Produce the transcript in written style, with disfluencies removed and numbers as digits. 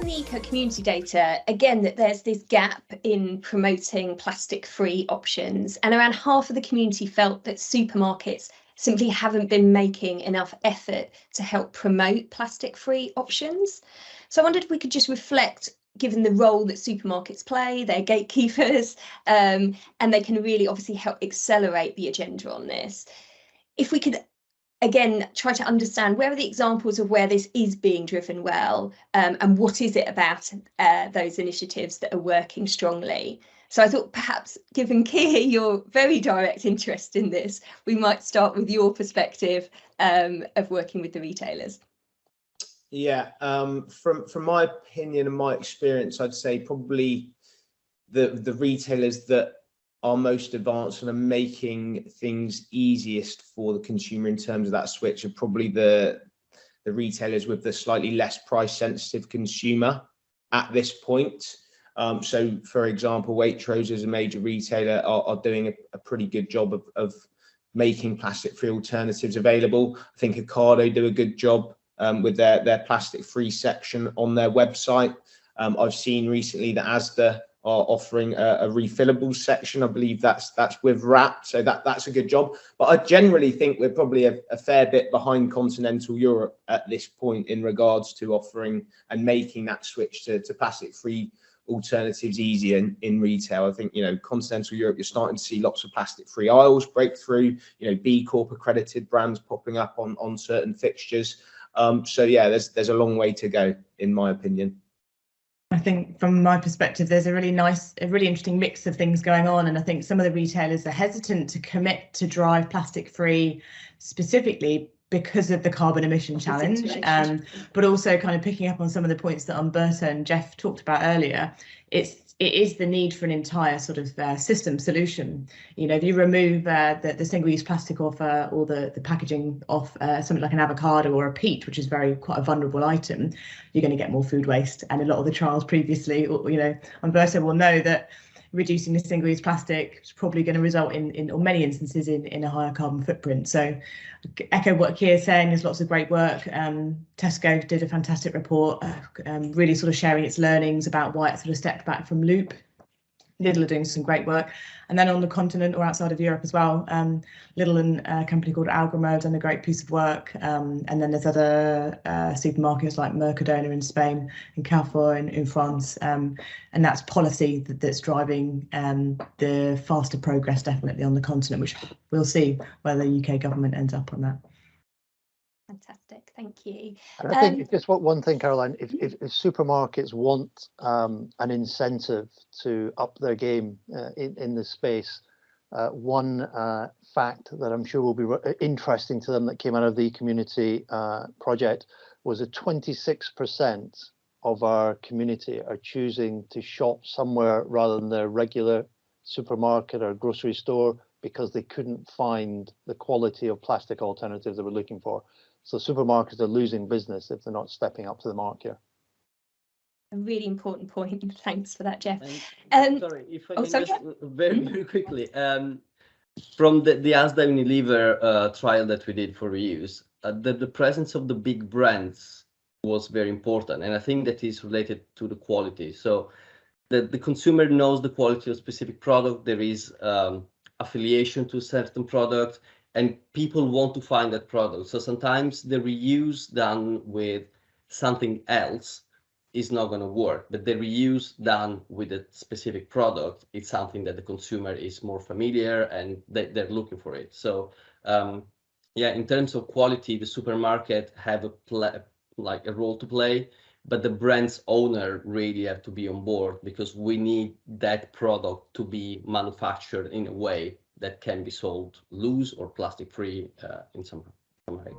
the eco community data, again, that there's this gap in promoting plastic-free options, and around half of the community felt that supermarkets simply haven't been making enough effort to help promote plastic-free options. So I wondered if we could just reflect, given the role that supermarkets play, they're gatekeepers, and they can really obviously help accelerate the agenda on this. If we could again try to understand where are the examples of where this is being driven well, and what is it about those initiatives that are working strongly. So I thought perhaps, given Keir your very direct interest in this, we might start with your perspective of working with the retailers. Yeah, from my opinion and my experience, I'd say probably the retailers that are most advanced and are making things easiest for the consumer in terms of that switch are probably the retailers with the slightly less price sensitive consumer at this point. So for example, Waitrose as a major retailer are doing a pretty good job of making plastic free alternatives available. I think Ocado do a good job with their plastic free section on their website. I've seen recently that Asda are offering a refillable section. I believe that's with wrap, so that's a good job. But I generally think we're probably a fair bit behind continental Europe at this point in regards to offering and making that switch to plastic free alternatives easier in retail. I think, continental Europe, you're starting to see lots of plastic free aisles break through, B Corp accredited brands popping up on certain fixtures. So yeah, there's a long way to go, in my opinion. I think from my perspective, there's a really interesting mix of things going on. And I think some of the retailers are hesitant to commit to drive plastic free specifically because of the carbon emission challenge, but also kind of picking up on some of the points that Umberto and Jeff talked about earlier. It is the need for an entire sort of system solution. If you remove the single-use plastic off or the packaging off something like an avocado or a peach, which is quite a vulnerable item, you're going to get more food waste. And a lot of the trials previously, Umberto will know that reducing the single-use plastic is probably going to result in or many instances in a higher carbon footprint. So echo what Keir is saying, there's lots of great work. Tesco did a fantastic report, really sort of sharing its learnings about why it sort of stepped back from Loop. Lidl are doing some great work. And then on the continent or outside of Europe as well, Lidl and a company called Algramo have done a great piece of work. And then there's other supermarkets like Mercadona in Spain and Carrefour in France. And that's policy that's driving the faster progress definitely on the continent, which we'll see where the UK government ends up on that. Fantastic, thank you. And I think just one thing, Caroline, if supermarkets want an incentive to up their game in this space, one fact that I'm sure will be interesting to them that came out of the community project was that 26% of our community are choosing to shop somewhere rather than their regular supermarket or grocery store because they couldn't find the quality of plastic alternatives they were looking for. So supermarkets are losing business if they're not stepping up to the mark here. A really important point. Thanks for that, Jeff. Sorry, if I can just very quickly, from the Asda Unilever trial that we did for reuse, the presence of the big brands was very important, and I think that is related to the quality. So the consumer knows the quality of specific product. There is affiliation to a certain product, and people want to find that product. So sometimes the reuse done with something else is not going to work, but the reuse done with a specific product, it's something that the consumer is more familiar and they're looking for it. So yeah, in terms of quality, the supermarket have a role to play, but the brand's owner really have to be on board, because we need that product to be manufactured in a way that can be sold loose or plastic free in some way.